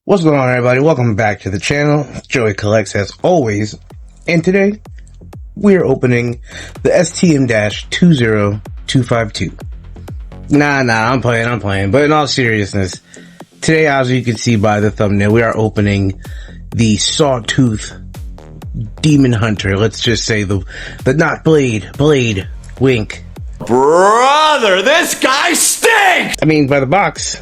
What's going on, everybody? Welcome back to the channel. Joey Collects as always, and today we are opening the STM-20252. Nah, I'm playing. But in all seriousness, today, as you can see by the thumbnail, we are opening the Sawtooth Demon Hunter. Let's just say the not blade, wink. Brother, this guy stinks! I mean, by the box,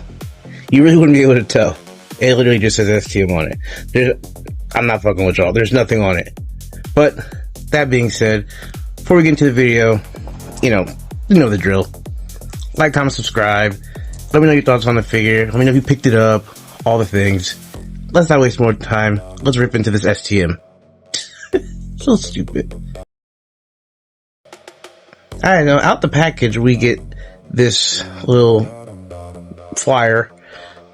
you really wouldn't be able to tell. It literally just says STM on it. I'm not fucking with y'all. There's nothing on it. But that being said, before we get into the video, you know the drill. Like, comment, subscribe. Let me know your thoughts on the figure. Let me know if you picked it up. All the things. Let's not waste more time. Let's rip into this STM. So stupid. Alright, now out the package we get this little flyer.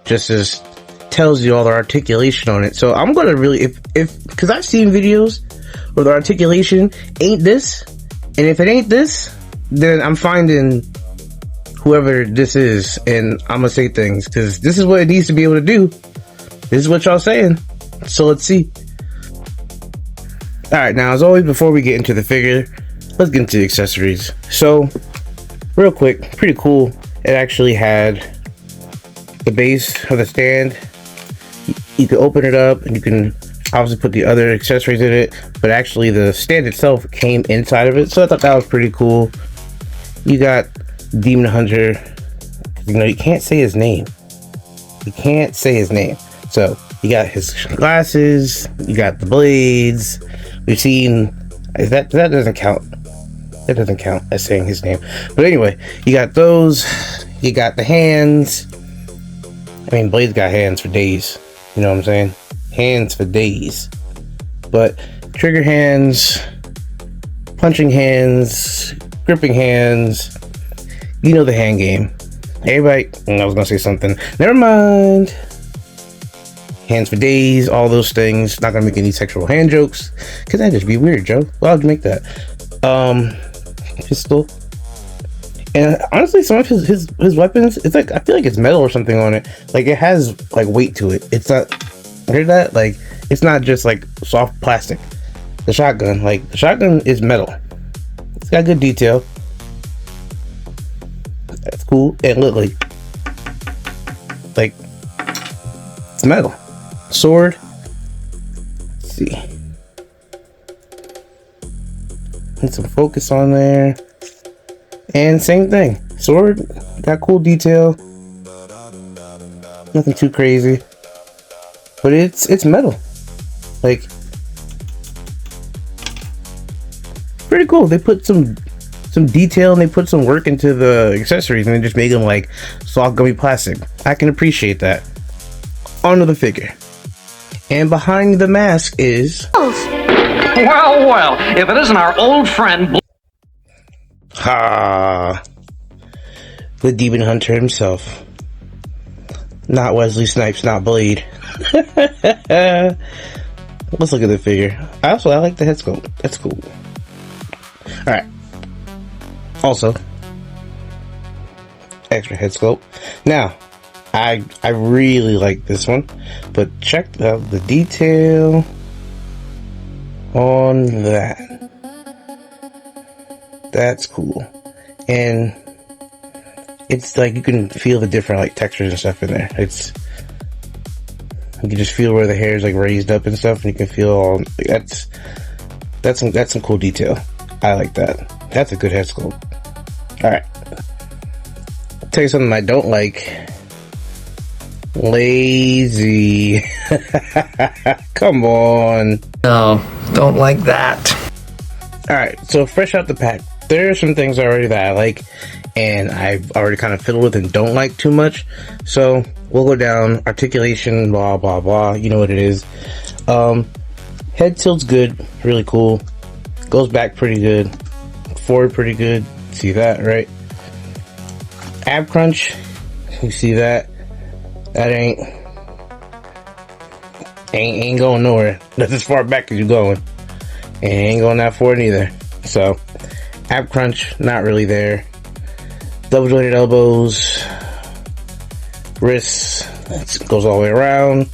Just as tells you all the articulation on it. So I'm gonna really, because I've seen videos where the articulation ain't this, and if it ain't this, then I'm finding whoever this is, and I'm gonna say things, because this is what it needs to be able to do. This is what y'all saying. So let's see. Alright, now as always, before we get into the figure, let's get into the accessories. So, real quick, pretty cool. It actually had the base of the stand. You can open it up and you can obviously put the other accessories in it, but actually the stand itself came inside of it, so I thought that was pretty cool. You got Demon Hunter. You can't say his name. So you got his glasses, you got the blades. We've seen that doesn't count. That doesn't count as saying his name. But anyway, you got those. You got the hands. I mean, Blade's got hands for days. You know what I'm saying? Hands for days. But trigger hands, punching hands, gripping hands. You know the hand game. Everybody, I was gonna say something. Never mind. Hands for days, all those things. Not gonna make any sexual hand jokes, because that'd just be weird, Joe. Why would you make that? Pistol. And honestly, some of his weapons, it's like, I feel like it's metal or something on it. Like, it has like weight to it. It's not, hear that? Like, it's not just like soft plastic. The shotgun is metal. It's got good detail. That's cool. And look, like it's metal. Sword. Let's see. Need some focus on there. And same thing, sword, got cool detail, nothing too crazy, but it's metal, like, pretty cool. They put some detail and they put some work into the accessories, and they just make them like soft gummy plastic. I can appreciate that. Onto the figure, and behind the mask is, Well, if it isn't our old friend the Demon Hunter himself. Not Wesley Snipes, not Blade. Let's look at the figure. I like the head sculpt. That's cool. Alright. Also, extra head sculpt. Now, I really like this one, but check out the detail on that. That's cool. And it's like you can feel the different like textures and stuff in there. You can just feel where the hair is like raised up and stuff, and you can feel all that's some cool detail. I like that. That's a good head sculpt. Alright. I'll tell you something I don't like. Lazy. Come on. No, don't like that. Alright, so fresh out the pack, there are some things already that I like, and I've already kind of fiddled with and don't like too much. So we'll go down. Articulation, blah blah blah, you know what it is. Head tilt's good, really cool. Goes back pretty good. Forward pretty good. See that, right? Ab crunch, you see that? That ain't going nowhere. That's as far back as you're going. And it ain't going that forward either. So, ab crunch, not really there. Double jointed elbows, wrists, that goes all the way around.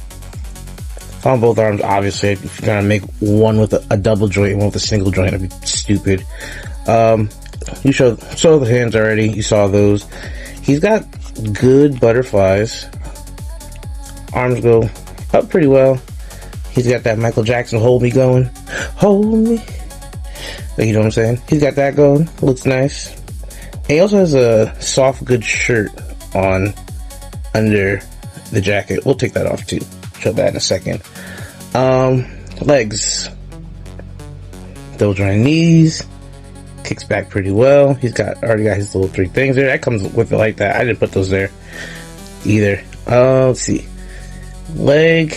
on both arms. Obviously, if you're gonna make one with a double joint and one with a single joint, that'd be stupid. You saw the hands already. You saw those. He's got good butterflies. Arms go up pretty well. He's got that Michael Jackson hold me going. Hold me. You know what I'm saying? He's got that going. Looks nice. And he also has a soft, good shirt on under the jacket. We'll take that off too. Show that in a second. Legs. Double jointed knees. Kicks back pretty well. He's already got his little 3 things there. That comes with it like that. I didn't put those there either. Let's see. Leg.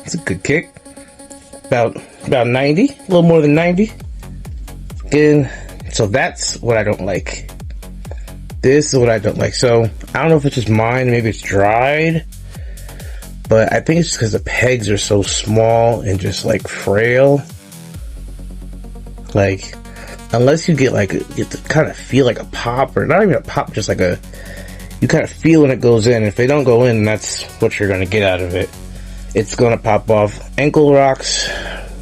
It's a good kick. About 90. A little more than 90. Again, so that's what I don't like. This is what I don't like. So I don't know if it's just mine. Maybe it's dried. But I think it's just because the pegs are so small and just like frail. Like, unless you get you to kind of feel like a pop, or not even a pop, just like you kind of feel when it goes in. If they don't go in, that's what you're going to get out of it. It's going to pop off. Ankle rocks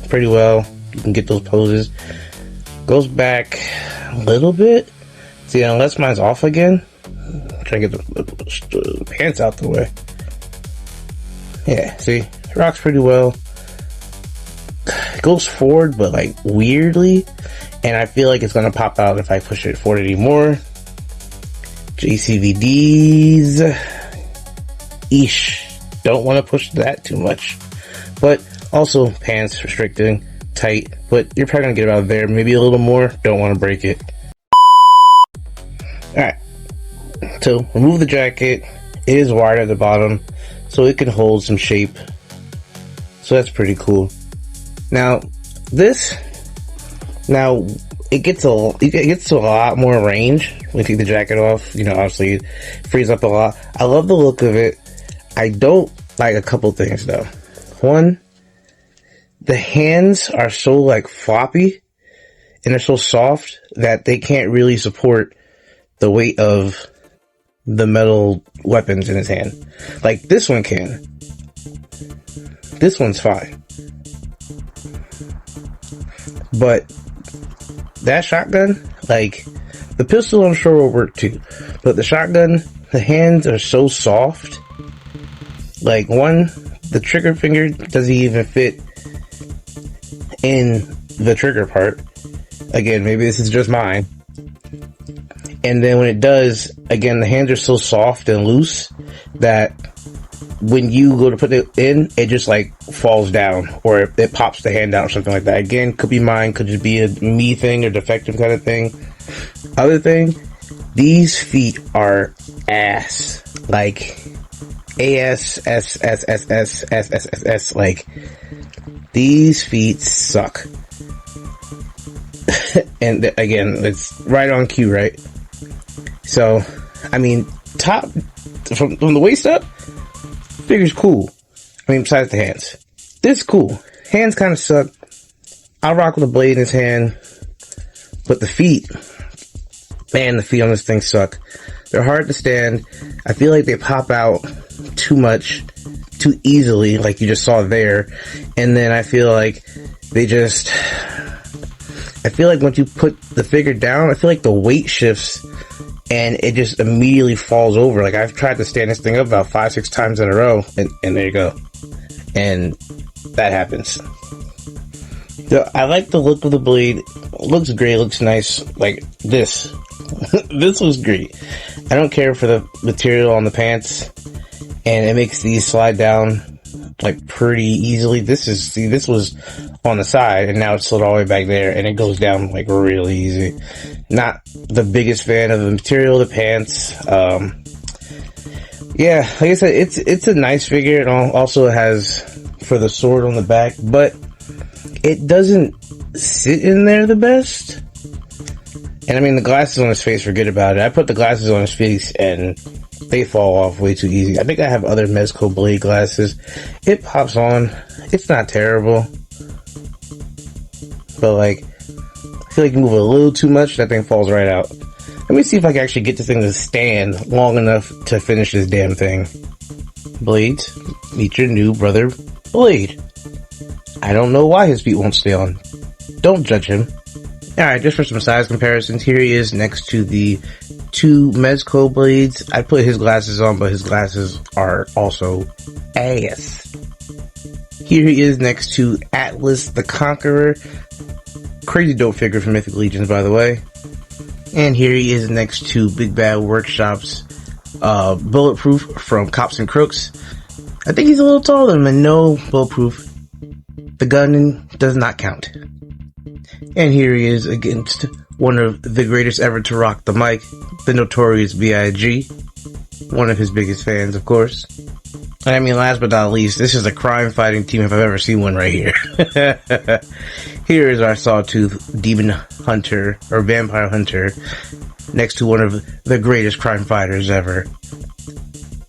pretty well. You can get those poses. Goes back a little bit. See, unless mine's off again. I'm trying to get the pants out the way. Yeah, see, rocks pretty well. It goes forward, but like weirdly. And I feel like it's going to pop out if I push it forward anymore. JCVDs. Eesh. Don't want to push that too much. But also, pants restricting, tight. But you're probably going to get it out of there. Maybe a little more. Don't want to break it. Alright. So, remove the jacket. It is wired at the bottom, so it can hold some shape. So that's pretty cool. Now, it gets to a lot more range when you take the jacket off. You know, obviously it frees up a lot. I love the look of it. I don't like a couple things though. One, the hands are so like floppy and they're so soft that they can't really support the weight of the metal weapons in his hand. Like this one can. This one's fine. But that shotgun, like, the pistol I'm sure will work too. But the shotgun, the hands are so soft. Like, the trigger finger doesn't even fit in the trigger part. Again, maybe this is just mine. And then when it does, again, the hands are so soft and loose that when you go to put it in, it just like falls down, or it pops the hand out or something like that. Again, could be mine, could just be a me thing or defective kind of thing. Other thing, these feet are ass. Like ASSSSSSSSS. Like, these feet suck. And again, it's right on cue, right? So, I mean, top from the waist up, figure's cool. I mean, besides the hands. This is cool. Hands kind of suck. I'll rock with a blade in his hand. But the feet, man, the feet on this thing suck. They're hard to stand. I feel like they pop out too much, too easily, like you just saw there. And then I feel like once you put the figure down, I feel like the weight shifts and it just immediately falls over. Like, I've tried to stand this thing up about 5-6 times in a row, and there you go. And that happens. So I like the look of the blade. It looks great, looks nice. Like this. This looks great. I don't care for the material on the pants, and it makes these slide down like pretty easily. This was on the side, and now it's slid all the way back there, and it goes down like really easy. Not the biggest fan of the material, the pants. Yeah, like I said, it's a nice figure. It also has for the sword on the back, but it doesn't sit in there the best. And I mean, the glasses on his face, forget about it. I put the glasses on his face and they fall off way too easy. I think I have other Mezco blade glasses. It pops on. It's not terrible. But like, I feel like you move a little too much, that thing falls right out. Let me see if I can actually get this thing to stand long enough to finish this damn thing. Blades, meet your new brother, Blade. I don't know why his feet won't stay on. Don't judge him. Alright, just for some size comparisons, here he is next to the two Mezco blades. I put his glasses on, but his glasses are also ass. Here he is next to Atlas the Conqueror. Crazy dope figure from Mythic Legions, by the way. And here he is next to Big Bad Workshop's Bulletproof from Cops and Crooks. I think he's a little taller than him, and no, Bulletproof, the gun does not count. And here he is against one of the greatest ever to rock the mic, the notorious B.I.G., one of his biggest fans, of course. And I mean, last but not least, this is a crime-fighting team if I've ever seen one right here. Here is our Sawtooth Demon Hunter, or Vampire Hunter, next to one of the greatest crime fighters ever.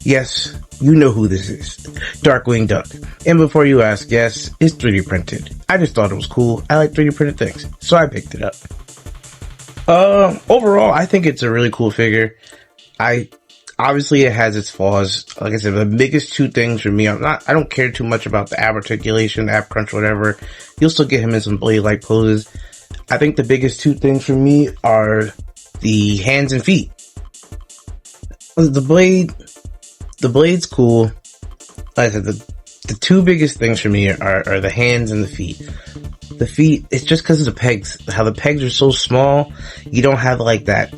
Yes, you know who this is. Darkwing Duck. And before you ask, yes, it's 3D printed. I just thought it was cool. I like 3D printed things, so I picked it up. Overall, I think it's a really cool figure. Obviously it has its flaws. Like I said, the biggest two things for me, I don't care too much about the ab articulation, ab crunch, whatever. You'll still get him in some blade-like poses. I think the biggest two things for me are the hands and feet. The blade's cool. Like I said, the two biggest things for me are the hands and the feet. The feet, it's just because of the pegs. How the pegs are so small, you don't have like that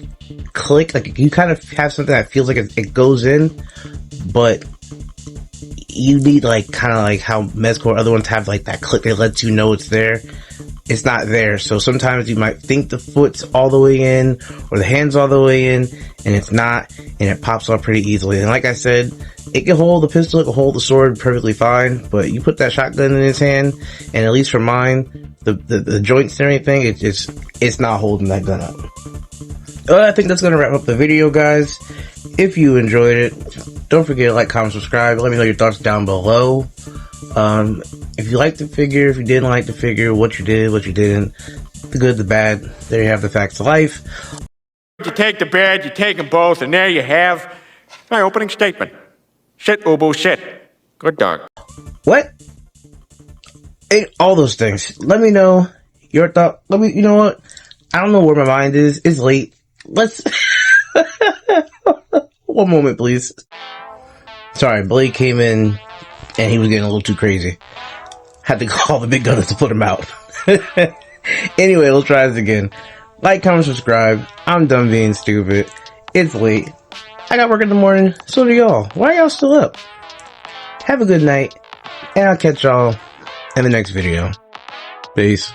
click. Like you kind of have something that feels like it goes in, but you need like kind of like how Mezco or other ones have like that click that lets you know it's there. It's not there. So sometimes you might think the foot's all the way in or the hand's all the way in, and it's not, and it pops off pretty easily. And like I said, it can hold the pistol, it can hold the sword perfectly fine, but you put that shotgun in his hand, and at least for mine, the joints and everything, it's not holding that gun up. I think that's going to wrap up the video, guys. If you enjoyed it, don't forget to like, comment, subscribe. Let me know your thoughts down below. If you liked the figure, if you didn't like the figure, what you did, what you didn't, the good, the bad, there you have the facts of life. You take the bad, you take them both, and there you have my opening statement. Sit, Ubu, sit. Good dog. What? All those things. Let me know your thought. You know what? I don't know where my mind is. It's late. Let's... One moment, please. Sorry, Blake came in and he was getting a little too crazy. Had to call the big gunners to put him out. Anyway, let's try this again. Like, comment, subscribe. I'm done being stupid. It's late. I got work in the morning. So do y'all. Why are y'all still up? Have a good night. And I'll catch y'all in the next video. Peace.